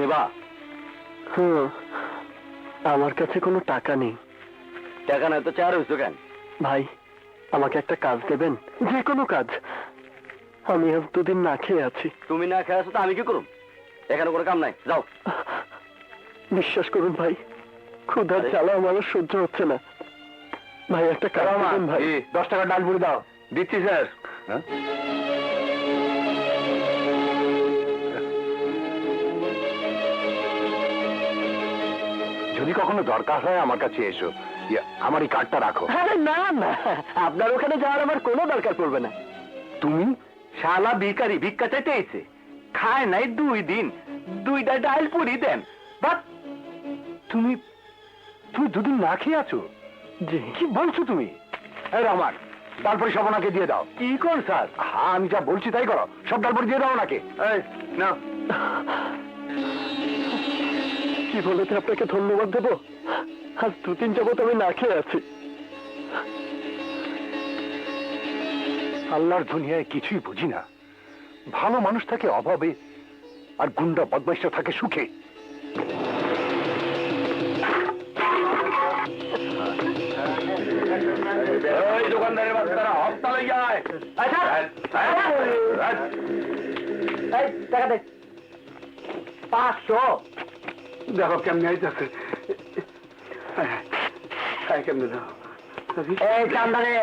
নেবা? আমার কাছে কোনো টাকা নেই। টাকা নাই তো চার হইছো কেন? ভাই, আমাকে একটা কাজ দেবেন, যে কোনো কাজ। আমি আজ দুদিন না খেয়ে আছি। তুমি না খেয়ে আছো তো আমি কি করুম? এখানে কোনো কাম নাই, যাও। বিশ্বাস করুন ভাই, ক্ষুধার জ্বালা আমার আর সহ্য হচ্ছে না। ভাই একটা কাজ দেবেন ভাই। 10 টাকা ডাল পুরি দাও। দিচ্ছি স্যার। যদি কখনো দরকার হয় আমার কাছে এসো, আমার এই কার্ডটা রাখো। আরে না না, আপনার ওখানে যাওয়ার আমার কোনো দরকার পড়বে না। তুমি শালা ভিখারি, ভিক্ষা চাইতে এসে খায় নাই 2 দিন, 2টা ডাল পুরি দেন। বাট তুমি তুমি 2 দিন না খেয়ে আছো? জি। কি বলছো তুমি? এই রহমান, ডালপুরি সব ওনাকে দিয়ে দাও। কি কর স্যার? হ্যাঁ, আমি যা বলছি তাই করো, সব ডালপুরি দিয়ে দাও ওনাকে। এই না, কি বলেতে আপনাকে ধন্যবাদ দেব? আজ 2 দিন যাবত আমি না খেয়ে আছি। আল্লাহর দুনিয়ায় কিছুই বুঝি না। ভালো মানুষ থাকে অভাবে, আর গুন্ডা বদমাইশরা থাকে সুখে। এই দোকানদারের বাচ্চারা হসপিটালে যায়। এই টাকা দে, 500। দেখো কেমনি আইতেছে, কেমনি দাও। এই চান্দারে,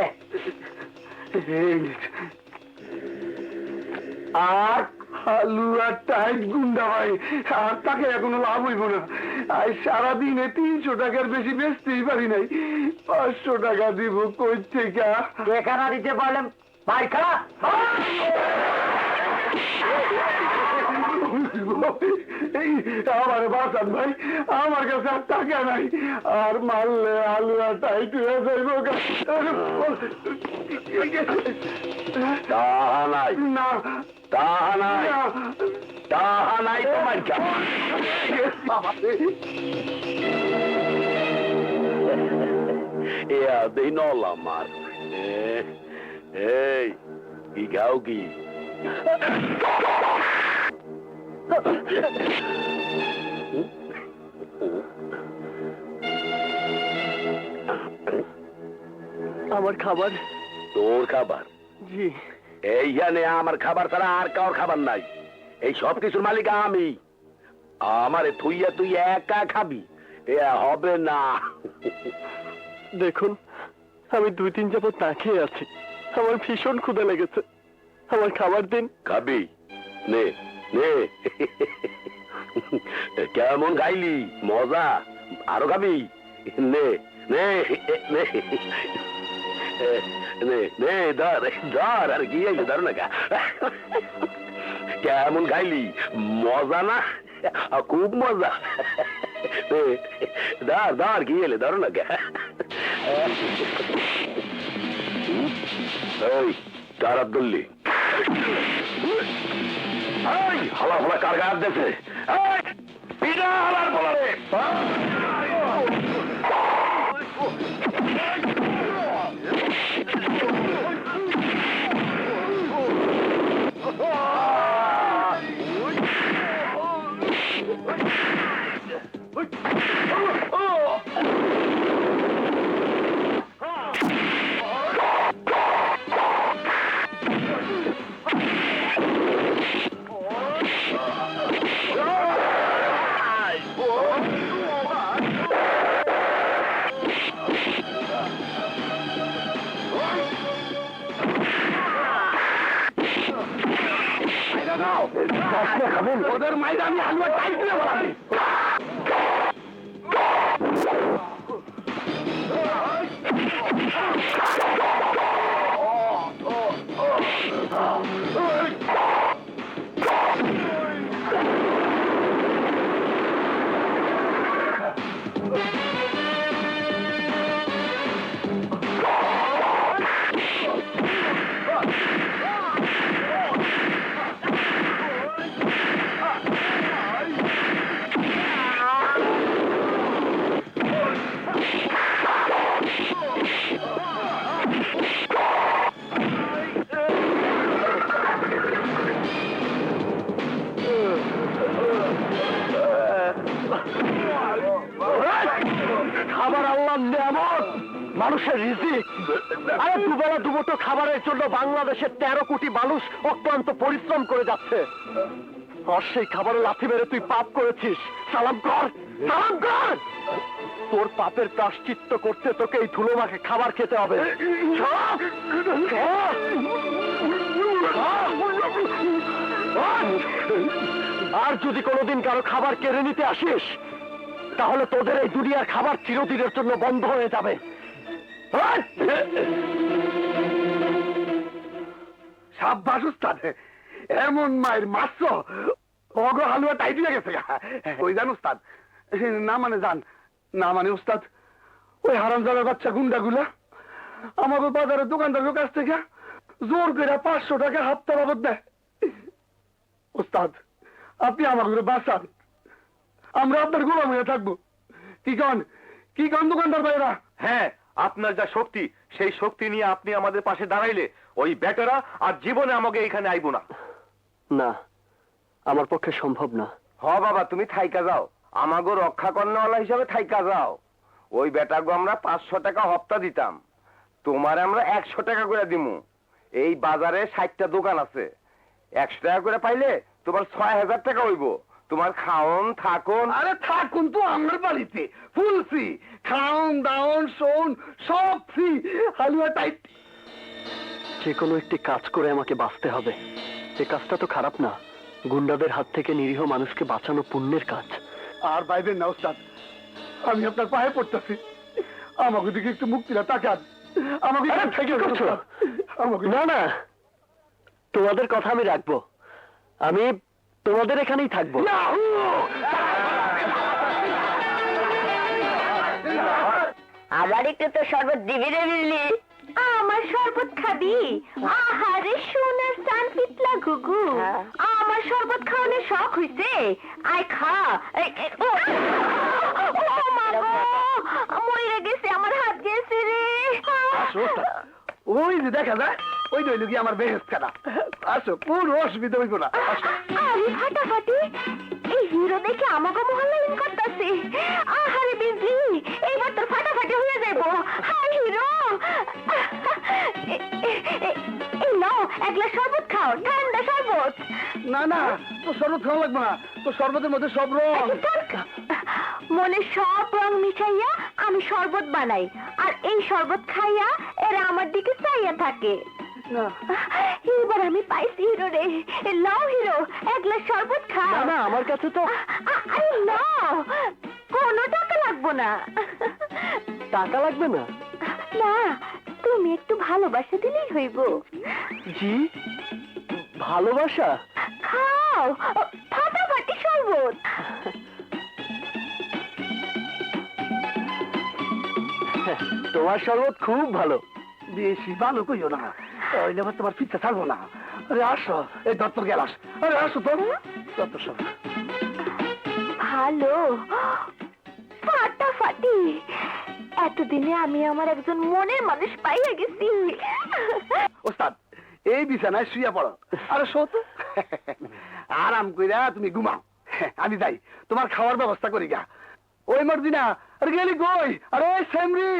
আর আলু আর টাইট গুন্ডা ভাই, আর তাকে এখনো লাভ হইব না। আজ সারাদিনে 300 টাকার বেশি বেচতেই পারি নাই। 500 টাকা দিব কই থেকে? এখানে দিতে পারলাম ভাই খারাপ। আমার বাসান ভাই, আমার কাছে আর টাকা নাই। আর মারলে আলু আর টাইট হয়ে যাইব। তাহা নাই, না, তাহা নাই, তাহা নাই তোমার এই নলা মার। এই কি গাও কি? আমার খাবার। তোর খাবার? জি। এইখানে আমার খাবার ছাড়া আর কারোর খাবার নাই। এই সব কিছুর মালিক আমি। আমারে থুইয়া তুই একা খাবি, এ হবে না। দেখুন, আমি 2 দিন যাবত না খেয়ে আছি। আমার ভীষণ ক্ষুধা লেগেছে, আমার খাবার দিন। খাবি? নে নে। কেমন খাইলি? মজা? আরো খাবি? নে নে নে নে নে, ধর ধর। আর কি ধর না। কেমন খাইলি? মজা না? খুব মজা। ধর ধর, কি এলে ধর না। এই তারা ধরলি? হালা ফালা কার গায়ে হাত দিয়েছে? হালার বলা রে। ওদের মাইরে আমি হালুয়া টাইট দিয়ে বলাবি। আল্লাহর নিয়ামত, মানুষের রিজিক। আরে দুবেলা দুমুঠো খাবারের জন্য বাংলাদেশের 13 কোটি মানুষ অক্লান্ত পরিশ্রম করে যাচ্ছে। আর সেই খাবারে লাথি মেরে তুই পাপ করেছিস। সালাম কর, সালাম কর। তোর পাপের প্রায়শ্চিত্ত করতে তোকে এই ধুলো মাখে খাবার খেতে হবে। আর যদি কোনোদিন কারো খাবার কেড়ে নিতে আসিস, তাহলে তোদের এই দুনিয়ার খাবার চিরদিনের জন্য বন্ধ হয়ে যাবে। সাব্বাস উস্তাদ, এমন মায়ের মারছ অগ হালুয়া টাইট হয়ে গেছে। ওই জান উস্তাদ, না মানে জান, না মানে উস্তাদ, ওই হারামজাদার বাচ্চা গুন্ডাগুলা আমাদের বাজারের দোকানদারের কাছ থেকে জোর করে 500 টাকা হাপ্তা বাবদ দেয়। উস্তাদ, আপনি আমাকে বাঁচান, আমরা আপনার গোলাম হয়ে থাকবো। কি কন দোকানদার ভাইরা? হ্যাঁ, আপনার যা শক্তি, সেই শক্তি নিয়ে আপনি আমাদের পাশে দাঁড়াইলে ওই বেটারা আর জীবনে আমাকে এখানে আইব না। না, আমার পক্ষে সম্ভব না। হ বাবা, তুমি থাইকা যাও, আমাগো রক্ষা কর্ণওয়ালা হিসাবে থাইকা যাও। ওই বেটাগো আমরা 500 টাকা হপ্তা দিতাম, তোমার আমরা 100 টাকা করে দিমু। এই বাজারে 60টা দোকান আছে, 100 টাকা করে পাইলে তোমার 6000 টাকা হইব। তোমার খাওন থাকুন। আরে থাকুন তো আমার বাড়িতে, ফুল ফ্রি, খাওন দাওন শোন সব ফ্রি, হালুয়া টাইট। যে কোনো একটি কাজ করে আমাকে বাঁচতে হবে। এই কাজটা তো খারাপ না, গুন্ডাদের হাত থেকে নিরীহ মানুষকে বাঁচানো পুণ্যের কাজ। আর বাইবেন না উস্তাদ, আমি আপনার পায়ে পড়তেছি, আমাকে দিকে একটু মুক্তিরা তাকান। আমাকে না না, তোমাদের কথা আমি রাখবো, আমি তোমাদের এখানেই থাকবো। আমার একটু তো শরবত দিবি রে বিজলি। আমার শরবত খাবি? আহারে সোনার সান পিতলা ঘুঘু, আমার শরবত খাওয়ানোর শখ হইছে। আয় খা। ও মা গো, মইরা গেছে, আমার হাত গেছে রে। ওই যে দেখা যায়, ওই রইল কি আমার বেহেস খানা। আসো, কোনো অসুবিধা হইব না। আরে ফাটাফাটি, এই হিরো দেখে আমাকে মহল্লা ইন করতেছে। আহারে বিজলি, এইবার তোর ফাটাফাটি হয়ে যাইব। হাই হিরো, এই নাও এক গ্লাস শরবত খাও, ঠান্ডা শরবত। না না, তো শরবত খাওয়া লাগবে না, তো শরবতের মধ্যে সব রং। মনে সব রং মিশাইয়া আমি শরবত বানাই, আর এই শরবত খাইয়া এরা আমার দিকে চাইয়া থাকে। না এবার আমি পাইছি হিরো রে। লাও হিরো, এক গ্লাস শরবত খাও। না না, আমার কাছে তো আরে নাও, কোনো টাকা লাগবো না। টাকা লাগবে না। না, তুমি একটু ভালোবাসা দিলেই হইব। জি, ভালোবাসা? খাও, ফাটাফাটি শরবত। তোমার শরবত খুব ভালো। বেশি ভালো কইও না, তাহলে আবার তোমার পিঠা ছাড়বো না। আরে আসো, এই দত্তর গেলাস। আরে আসো তো, দত্তর সব ভালো, ফাটাফাটি। এতদিনে আমি আমার একজন মনের মানুষ পাইয়া গেছি। ওস্তাদ, এই বিছানায় শুয়ে পড়ো। আরে শো তো, আরাম কইরা তুমি ঘুমাও। আমি যাই, তোমার খাওয়ার ব্যবস্থা করি গা। ওই মর্জিনা, আরে গেলি কই? আরে সেমরি,